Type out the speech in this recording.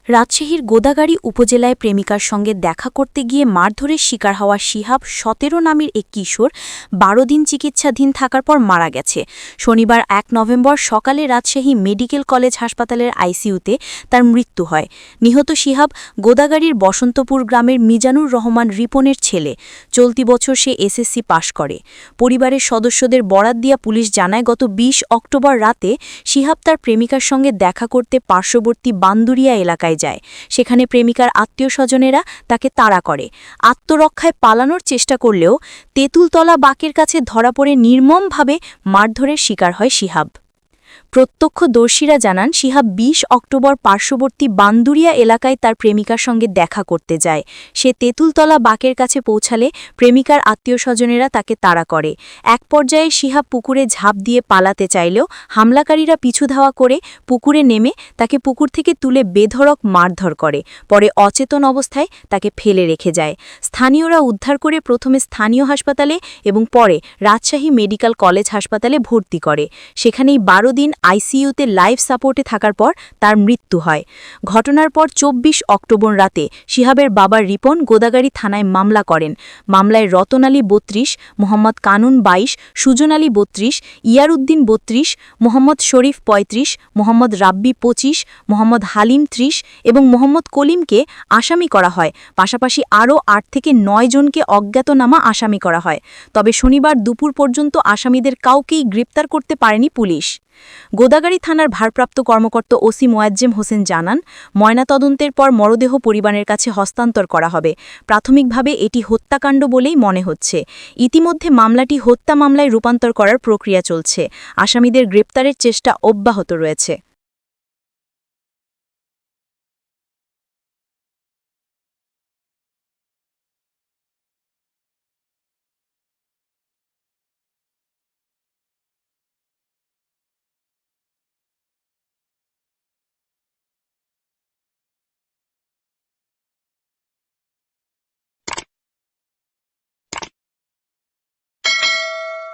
রাজশাহীর গোদাগাড়ী উপজেলায় প্রেমিকার সঙ্গে দেখা করতে গিয়ে মারধরের শিকার হওয়া শিহাব ১৭ নামের এক কিশোর ১২ দিন চিকিৎসাধীন থাকার পর মারা গেছে। শনিবার ১ নভেম্বর সকালে রাজশাহী মেডিকেল কলেজ হাসপাতালের আইসিইউতে তার মৃত্যু হয়। নিহত শিহাব গোদাগাড়ীর বসন্তপুর গ্রামের মিজানুর রহমান রিপনের ছেলে। চলতি বছর সে এসএসসি পাশ করে। পরিবারের সদস্যদের বরাত দিয়া পুলিশ জানায়, গত ২০ অক্টোবর রাতে শিহাব তার প্রেমিকার সঙ্গে দেখা করতে পার্শ্ববর্তী বান্দুরিয়া এলাকায় যায়। সেখানে প্রেমিকার আত্মীয়স্বজনেরা তাকে তাড়া করে। আত্মরক্ষায় পালানোর চেষ্টা করলেও তেঁতুলতলা বাঁকের কাছে ধরা পড়ে নির্মমভাবে মারধরের শিকার হয় শিহাব। প্রত্যক্ষদর্শীরা জানান, শিহাব ২০ অক্টোবর পার্শ্ববর্তী বান্দুরিয়া এলাকায় তার প্রেমিকার সঙ্গে দেখা করতে যায়। সে তেঁতুলতলা বাঁকের কাছে পৌঁছালে প্রেমিকার আত্মীয়স্বজনেরা তাকে তাড়া করে। এক পর্যায়ে শিহাব পুকুরে ঝাঁপ দিয়ে পালাতে চাইলেও হামলাকারীরা পিছু ধাওয়া করে পুকুরে নেমে তাকে পুকুর থেকে তুলে বেধড়ক মারধর করে। পরে অচেতন অবস্থায় তাকে ফেলে রেখে যায়। স্থানীয়রা উদ্ধার করে প্রথমে স্থানীয় হাসপাতালে এবং পরে রাজশাহী মেডিকেল কলেজ হাসপাতালে ভর্তি করে। সেখানেই ১২ দিন আইসিইউতে লাইফ সাপোর্টে থাকার পর তার মৃত্যু হয়। ঘটনার পর ২৪ অক্টোবর রাতে শিহাবের বাবা রিপন গোদাগাড়ী থানায় মামলা করেন। মামলায় রতন আলী ৩২, মোহাম্মদ কানুন ২২, সুজন আলী ৩২, ইয়ারউদ্দিন ৩২, মোহাম্মদ শরীফ ৩৫, মোহাম্মদ রাব্বি ২৫, মোহাম্মদ হালিম ৩০ এবং মোহাম্মদ কলিমকে আসামি করা হয়। পাশাপাশি আরও ৮ থেকে ৯ জনকে অজ্ঞাতনামা আসামি করা হয়। তবে শনিবার দুপুর পর্যন্ত আসামিদের কাউকেই গ্রেপ্তার করতে পারেনি পুলিশ। গোদাগাড়ী থানার ভারপ্রাপ্ত কর্মকর্তা ওসি মোয়াজ্জেম হোসেন জানান, ময়নাতদন্তের পর মরদেহ পরিবারের কাছে হস্তান্তর করা হবে। প্রাথমিকভাবে এটি হত্যাকাণ্ড বলেই মনে হচ্ছে। ইতিমধ্যে মামলাটি হত্যা মামলায় রূপান্তর করার প্রক্রিয়া চলছে। আসামিদের গ্রেপ্তারের চেষ্টা অব্যাহত রয়েছে।